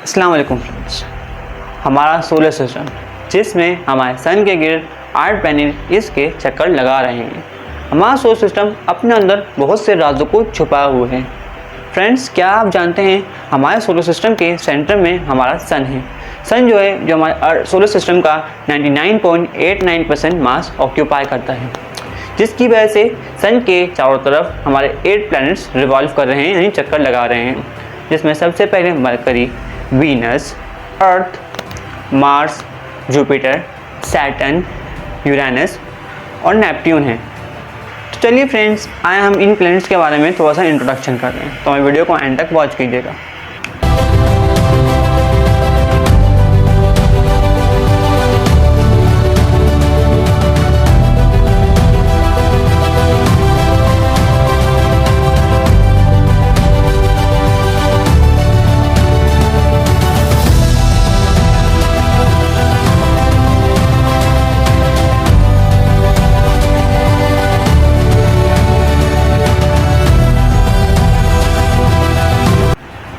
अस्सलाम वालेकुम फ्रेंड्स। हमारा सोलर सिस्टम जिसमें हमारे सन के गिर्द 8 प्लैनेट इसके चक्कर लगा रहे हैं। हमारा सोलर सिस्टम अपने अंदर बहुत से राजों को छुपाए हुए हैं। फ्रेंड्स, क्या आप जानते हैं हमारे सोलर सिस्टम के सेंटर में हमारा सन है। सन जो है, जो हमारे सोलर सिस्टम का 99.89% मास ऑक्यूपाई करता है, जिसकी वजह से सन के चारों तरफ हमारे 8 प्लैनेट्स रिवॉल्व कर रहे हैं, यानी चक्कर लगा रहे हैं। जिसमें सबसे पहले मरकरी, वीनस, अर्थ, मार्स, जुपिटर, सैटर्न, यूरेनस और नेपट्यून है। तो चलिए फ्रेंड्स, आए हम इन प्लैनेट्स के बारे में थोड़ा सा इंट्रोडक्शन कर रहे हैं, तो हमें वीडियो को एंड तक वॉच कीजिएगा।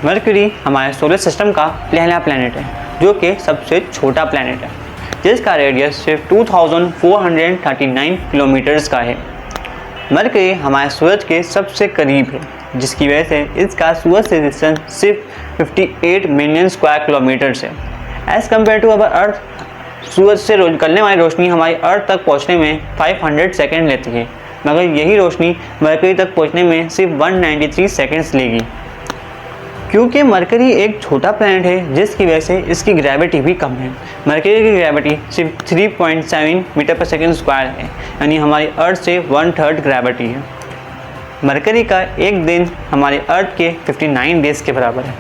मरकरी हमारे सोलर सिस्टम का पहला प्लैनेट है, जो कि सबसे छोटा प्लैनेट है, जिसका रेडियस सिर्फ 2439 किलोमीटर्स का है। मरकरी हमारे सूरज के सबसे करीब है, जिसकी वजह से इसका सूरज से डिस्टेंस सिर्फ 58 मिलियन स्क्वायर किलोमीटर्स है। एज़ कम्पेयर टू अवर अर्थ, सूरज से निकलने वाली रोशनी हमारी अर्थ तक पहुँचने में 500 सेकेंड लेती है, मगर यही रोशनी मरकरी तक पहुँचने में सिर्फ 193 सेकेंड्स लेगी। क्योंकि मरकरी एक छोटा प्लैनेट है, जिसकी वजह से इसकी ग्रेविटी भी कम है। मरकरी की ग्रेविटी सिर्फ 3.7 मीटर पर सेकेंड स्क्वायर है, यानी हमारी अर्थ से 1/3 ग्रेविटी है। मरकरी का एक दिन हमारे अर्थ के 59 डेज़ के बराबर है,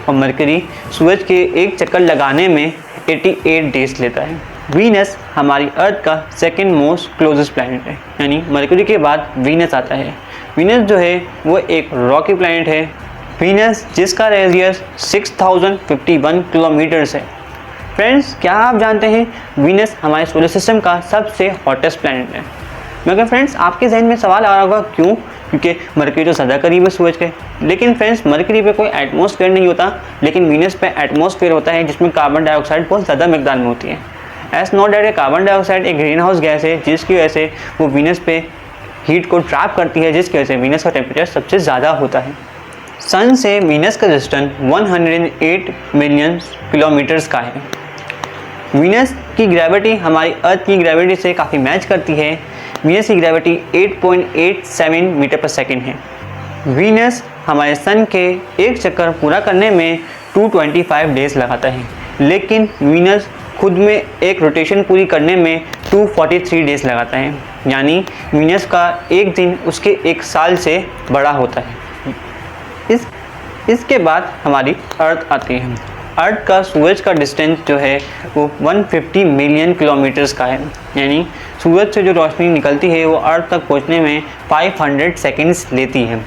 और मरकरी सूरज के एक चक्कर लगाने में 88 डेज़ लेता है। वीनस हमारी अर्थ का सेकेंड मोस्ट क्लोजेस्ट प्लैनेट है, यानी मरकरी के बाद वीनस आता है। वीनस जो है वो एक रॉकी प्लैनेट है। वीनस जिसका रेडियस 6051 किलोमीटर्स है। फ्रेंड्स, क्या आप जानते हैं वीनस हमारे सोलर सिस्टम का सबसे हॉटेस्ट प्लैनेट है। मगर फ्रेंड्स, आपके जहन में सवाल आ रहा होगा क्यों? क्योंकि मरकरी तो ज़्यादा करीब है सूरज के। लेकिन फ्रेंड्स, मरकरी पे कोई एटमॉस्फेयर नहीं होता, लेकिन वीनस पे एटमॉस्फेयर होता है, जिसमें कार्बन डाइऑक्साइड बहुत ज़्यादा मिकदार में होती है। एज नॉट डेट कार्बन डाइऑक्साइड एक ग्रीन हाउस गैस है, जिसकी वजह से वो वीनस पे हीट को ट्रैप करती है, जिसकी वजह से वीनस का टेम्परेचर सबसे ज़्यादा होता है। सन से वीनस का डिस्टेंस 108 मिलियन किलोमीटर्स का है। वीनस की ग्रेविटी हमारी अर्थ की ग्रेविटी से काफ़ी मैच करती है। वीनस की ग्रेविटी 8.87 मीटर पर सेकेंड है। वीनस हमारे सन के एक चक्कर पूरा करने में 225 डेज़ लगाता है, लेकिन वीनस खुद में एक रोटेशन पूरी करने में 243 डेज़ लगाता है, यानी वीनस का एक दिन उसके एक साल से बड़ा होता है। इसके बाद हमारी अर्थ आती है। अर्थ का सूरज का डिस्टेंस जो है वो 150 मिलियन किलोमीटर्स का है, यानी सूरज से जो रोशनी निकलती है वो अर्थ तक पहुंचने में 500 सेकेंड्स लेती है।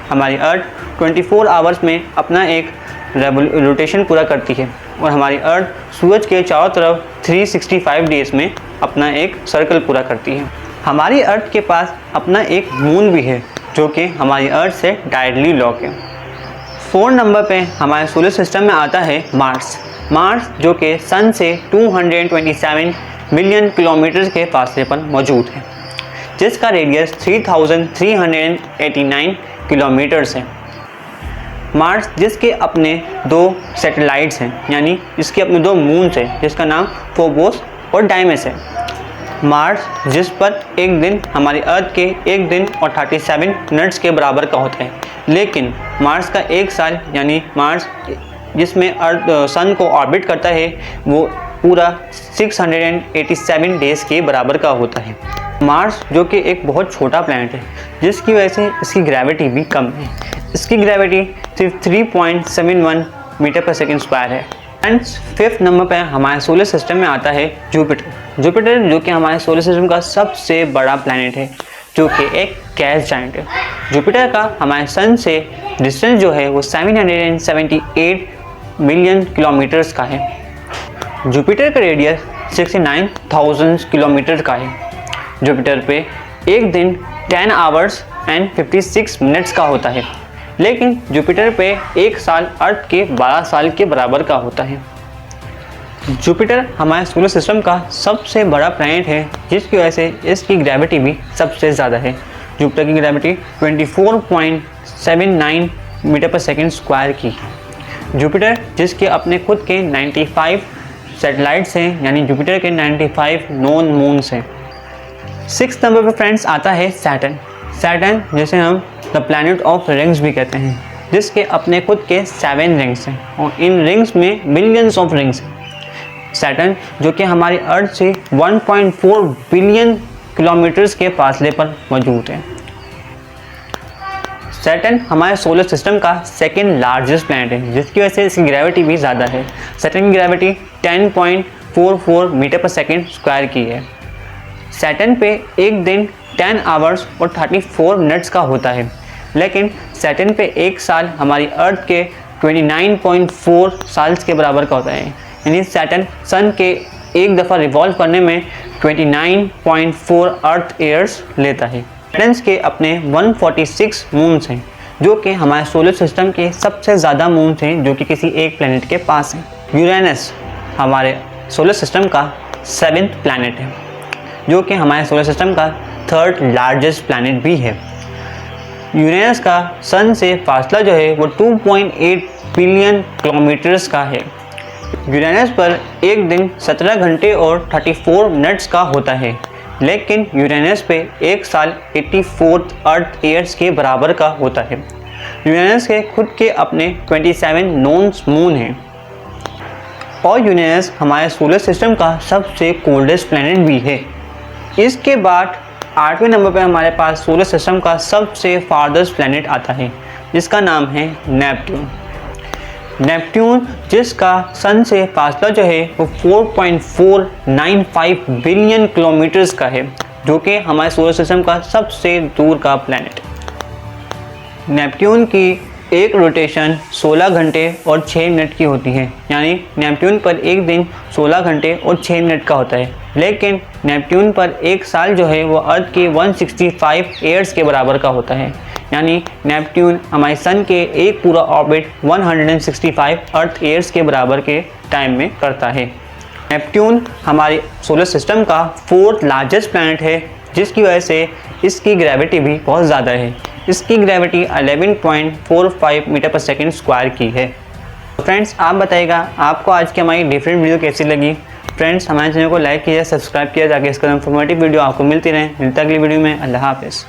हमारी अर्थ 24 आवर्स में अपना एक रोटेशन पूरा करती है, और हमारी अर्थ सूरज के चारों तरफ 365 डेज़ में अपना एक सर्कल पूरा करती है। हमारी अर्थ के पास अपना एक मून भी है, जो कि हमारी अर्थ से डायरेक्टली लॉक है। 4 नंबर पे हमारे सोलर सिस्टम में आता है मार्स। मार्स जो कि सन से 227 मिलियन किलोमीटर के फासले पर मौजूद है, जिसका रेडियस 3389 किलोमीटर्स है। मार्स जिसके अपने 2 सैटेलाइट्स हैं, यानी इसके अपने 2 मून्स हैं, जिसका नाम फोबोस और डाइमस है। मार्स जिस पर एक दिन हमारी अर्थ के एक दिन और 37 मिनट्स के बराबर का होता है, लेकिन मार्स का एक साल, यानी मार्स जिसमें अर्थ सन को ऑर्बिट करता है, वो पूरा 687 डेज़ के बराबर का होता है। मार्स जो कि एक बहुत छोटा प्लैनेट है, जिसकी वजह से इसकी ग्रेविटी भी कम है। इसकी ग्रेविटी सिर्फ 3.71 मीटर पर सेकेंड स्क्वायर है। एंड 5th नंबर पर हमारे सोलर सिस्टम में आता है जुपिटर। जुपिटर जो कि हमारे सोलर सिस्टम का सबसे बड़ा प्लैनेट है, जो कि एक गैस जाइंट है। जुपिटर का हमारे सन से डिस्टेंस जो है वो 778 मिलियन किलोमीटर्स का है। जुपिटर का रेडियस 69,000 किलोमीटर का है। जुपिटर पे एक दिन 10 आवर्स एंड 56 मिनट्स का होता है, लेकिन जुपिटर पे एक साल अर्थ के 12 साल के बराबर का होता है। जुपिटर हमारे सोलर सिस्टम का सबसे बड़ा प्लैनेट है, जिसकी वजह से इसकी ग्रेविटी भी सबसे ज़्यादा है। जुपिटर की ग्रेविटी 24.79 मीटर पर सेकेंड स्क्वायर की। जुपिटर जिसके अपने खुद के 95 सैटेलाइट्स हैं, यानी जुपिटर के 95 नॉन मून्स हैं। 6 नंबर पर फ्रेंड्स आता है सैटर्न। सैटर्न जिसे हम द प्लैनेट ऑफ रिंग्स भी कहते हैं, जिसके अपने खुद के 7 रिंग्स हैं और इन रिंग्स में बिलियंस ऑफ रिंग्स हैं। सैटर्न जो कि हमारी अर्थ से 1.4 बिलियन किलोमीटर्स के फासले पर मौजूद है। सैटर्न हमारे सोलर सिस्टम का सेकेंड लार्जेस्ट प्लैनेट है, जिसकी वजह से इसकी ग्रेविटी भी ज़्यादा है। सैटर्न की ग्रेविटी 10.44 मीटर पर सेकेंड स्क्वायर की है। सैटर्न पे एक दिन 10 आवर्स और 34 मिनट्स का होता है, लेकिन सैटर्न पे एक साल हमारी अर्थ के 29.4 साल के बराबर का होता है। यानी सैटर्न सन के एक दफ़ा रिवॉल्व करने में 29.4 अर्थ ईयर्स लेता है। सैटर्न के अपने 146 मून्स हैं, जो कि हमारे सोलर सिस्टम के सबसे ज़्यादा मून्स हैं जो कि किसी एक प्लैनेट के पास हैं। यूरेनस हमारे सोलर सिस्टम का 7th प्लैनेट है, जो कि हमारे सोलर सिस्टम का 3rd लार्जेस्ट प्लैनेट भी है। यूरेनस का सन से फासला जो है वो 2.8 बिलियन किलोमीटर्स का है। यूरेनस पर एक दिन 17 घंटे और 34 मिनट्स का होता है, लेकिन यूरेनस पे एक साल 84 अर्थ ईयर्स के बराबर का होता है। यूरेनस के खुद के अपने 27 नॉन मून हैं और यूरेनस हमारे सोलर सिस्टम का सबसे कोल्डेस्ट प्लैनेट भी है। इसके बाद 8वें नंबर पर हमारे पास सोलर सिस्टम का सबसे फारदेस्ट प्लैनेट आता है, जिसका नाम है नेपट्यून। नेपट्यून जिसका सन से फासला जो है वो 4.495 बिलियन किलोमीटर्स का है, जो कि हमारे सोलर सिस्टम का सबसे दूर का प्लैनेट है। नेपट्यून की एक रोटेशन 16 घंटे और 6 मिनट की होती है, यानी नेपट्यून पर एक दिन 16 घंटे और 6 मिनट का होता है, लेकिन नेपट्यून पर एक साल जो है वो अर्थ के 165 ईयर्स के बराबर का होता है। यानी नेपट्यून हमारे सन के एक पूरा ऑर्बिट 165 अर्थ ईयर्स के बराबर के टाइम में करता है। नेपट्यून हमारे सोलर सिस्टम का 4th लार्जेस्ट प्लैनेट है, जिसकी वजह से इसकी ग्रेविटी भी बहुत ज़्यादा है। इसकी ग्रेविटी 11.45 मीटर पर सेकेंड स्क्वायर की है। फ्रेंड्स आप बताइएगा आपको आज की हमारी डिफरेंट वीडियो कैसी लगी। फ्रेंड्स हमारे चैनल को लाइक कीजिए, सब्सक्राइब किया, ताकि इसका इन्फॉर्मेटिव वीडियो आपको मिलती रहे। मिलता अगली वीडियो में। अल्लाह हाफिज़।